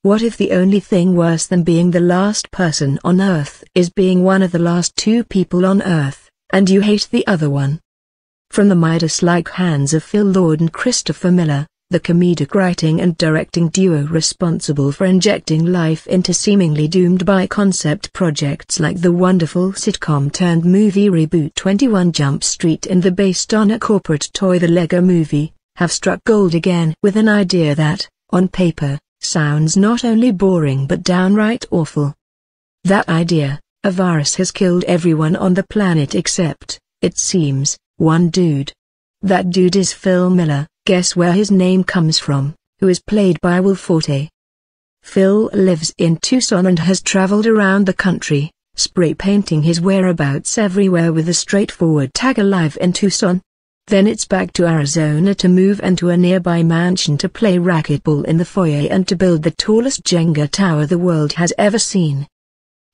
What if the only thing worse than being the last person on Earth is being one of the last two people on Earth, and you hate the other one? From the Midas-like hands of Phil Lord and Christopher Miller, the comedic writing and directing duo responsible for injecting life into seemingly doomed by concept projects like the wonderful sitcom-turned-movie reboot 21 Jump Street and the based on a corporate toy The Lego Movie, have struck gold again with an idea that, on paper, sounds not only boring but downright awful. That idea: a virus has killed everyone on the planet except, it seems, one dude. That dude is Phil Miller. Guess where his name comes from, who is played by Will Forte. Phil lives in Tucson and has traveled around the country, spray painting his whereabouts everywhere with the straightforward tag "Alive in Tucson." Then it's back to Arizona to move into a nearby mansion to play racquetball in the foyer and to build the tallest Jenga tower the world has ever seen.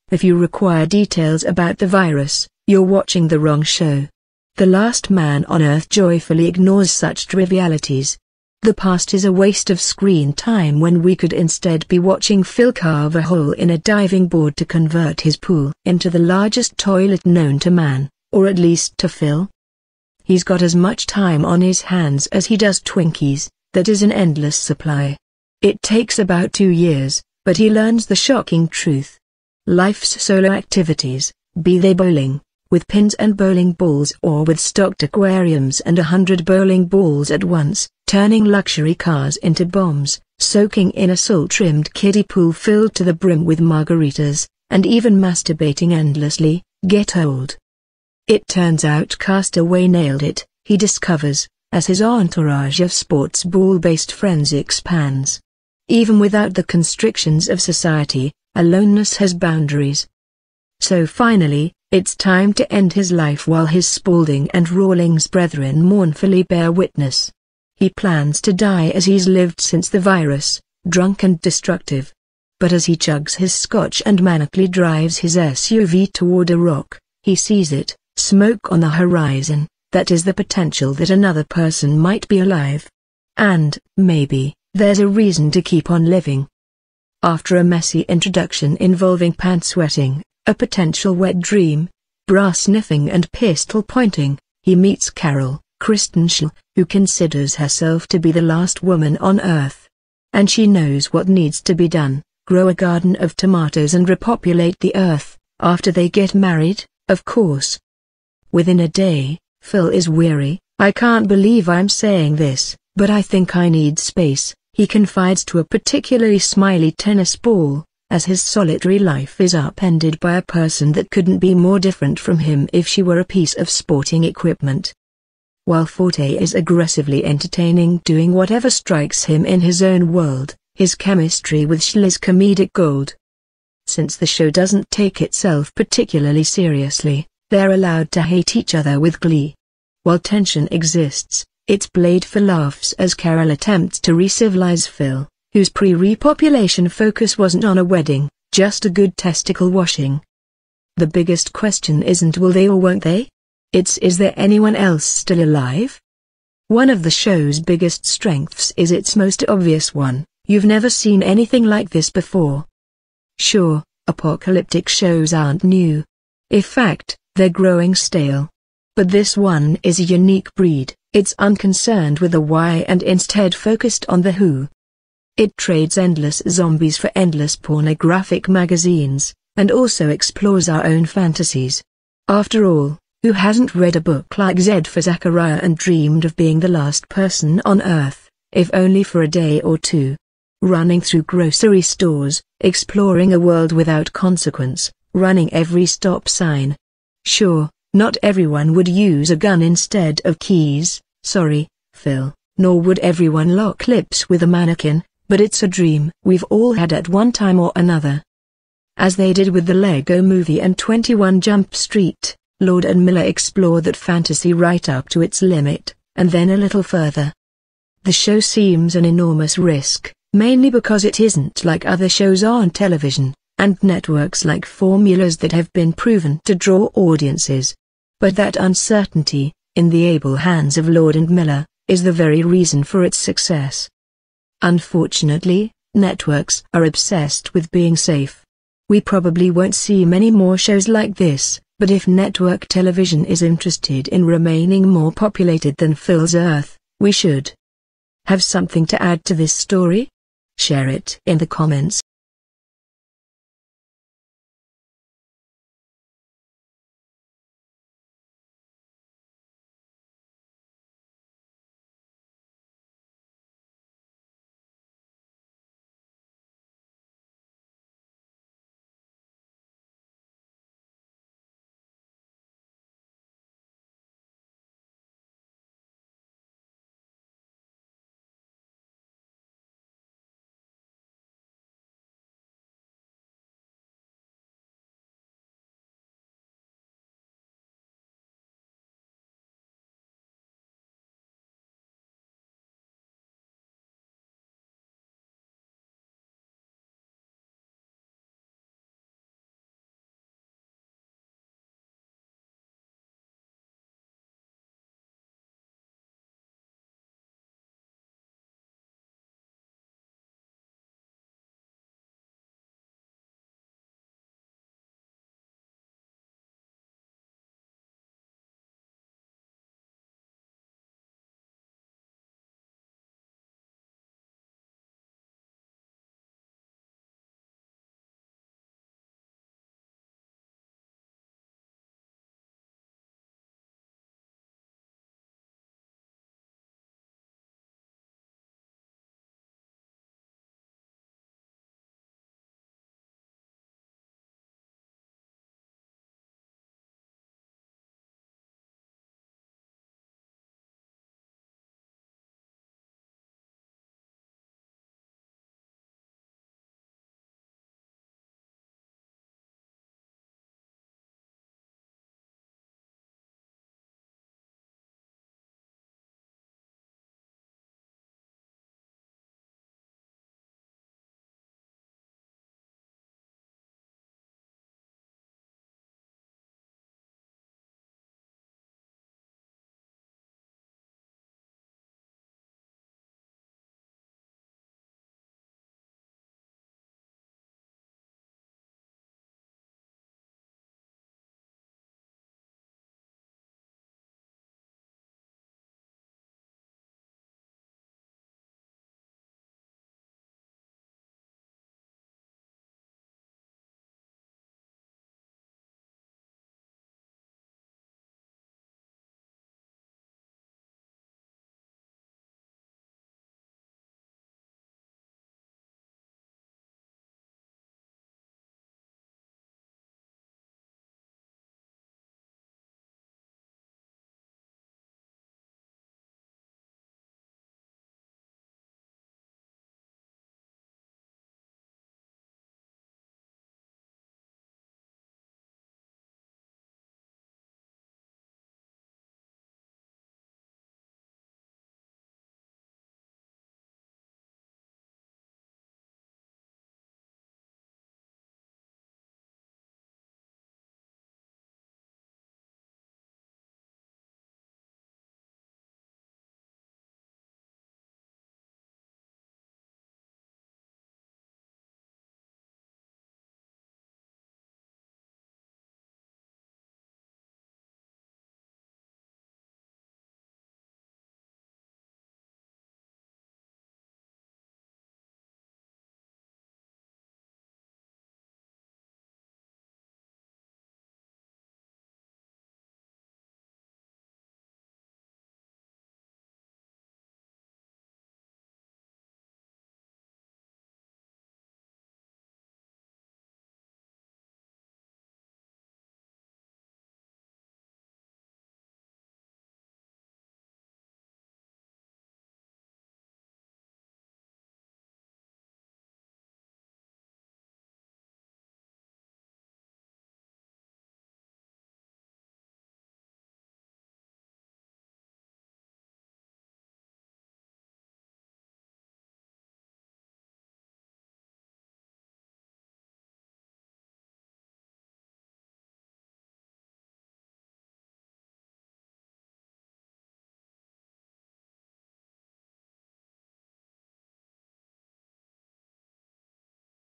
If you require details about the virus, you're watching the wrong show. The Last Man on Earth joyfully ignores such trivialities. The past is a waste of screen time when we could instead be watching Phil carve a hole in a diving board to convert his pool into the largest toilet known to man, or at least to Phil. He's got as much time on his hands as he does Twinkies, that is an endless supply. It takes about 2 years, but he learns the shocking truth. Life's solo activities, be they bowling, with pins and bowling balls or with stocked aquariums and 100 bowling balls at once, turning luxury cars into bombs, soaking in a salt-trimmed kiddie pool filled to the brim with margaritas, and even masturbating endlessly, get old. It turns out Castaway nailed it, he discovers, as his entourage of sports ball-based friends expands. Even without the constrictions of society, aloneness has boundaries. So finally, it's time to end his life while his Spaulding and Rawlings brethren mournfully bear witness. He plans to die as he's lived since the virus, drunk and destructive. But as he chugs his scotch and manically drives his SUV toward a rock, he sees it, smoke on the horizon, that is the potential that another person might be alive. And, maybe, there's a reason to keep on living. After a messy introduction involving pant-sweating, a potential wet dream, bra sniffing and pistol pointing, he meets Carol, Kristen Schill, who considers herself to be the last woman on Earth. And she knows what needs to be done: grow a garden of tomatoes and repopulate the Earth, after they get married, of course. Within a day, Phil is weary. "I can't believe I'm saying this, but I think I need space," he confides to a particularly smiley tennis ball, as his solitary life is upended by a person that couldn't be more different from him if she were a piece of sporting equipment. While Forte is aggressively entertaining doing whatever strikes him in his own world, his chemistry with Schill is comedic gold. Since the show doesn't take itself particularly seriously, they're allowed to hate each other with glee. While tension exists, it's played for laughs as Carol attempts to re-civilize Phil, whose pre-repopulation focus wasn't on a wedding, just a good testicle washing. The biggest question isn't will they or won't they? It's is there anyone else still alive? One of the show's biggest strengths is its most obvious one: you've never seen anything like this before. Sure, apocalyptic shows aren't new. In fact, they're growing stale. But this one is a unique breed. It's unconcerned with the why and instead focused on the who. It trades endless zombies for endless pornographic magazines, and also explores our own fantasies. After all, who hasn't read a book like Z for Zachariah and dreamed of being the last person on Earth, if only for a day or two? Running through grocery stores, exploring a world without consequence, running every stop sign. Sure, not everyone would use a gun instead of keys, sorry, Phil, nor would everyone lock lips with a mannequin, but it's a dream we've all had at one time or another. As they did with the Lego Movie and 21 Jump Street, Lord and Miller explore that fantasy right up to its limit, and then a little further. The show seems an enormous risk, mainly because it isn't like other shows on television, and networks like formulas that have been proven to draw audiences. But that uncertainty, in the able hands of Lord and Miller, is the very reason for its success. Unfortunately, Networks are obsessed with being safe. We probably won't see many more shows like this, but if network television is interested in remaining more populated than Phil's Earth, we should. Have something to add to this story? Share it in the comments.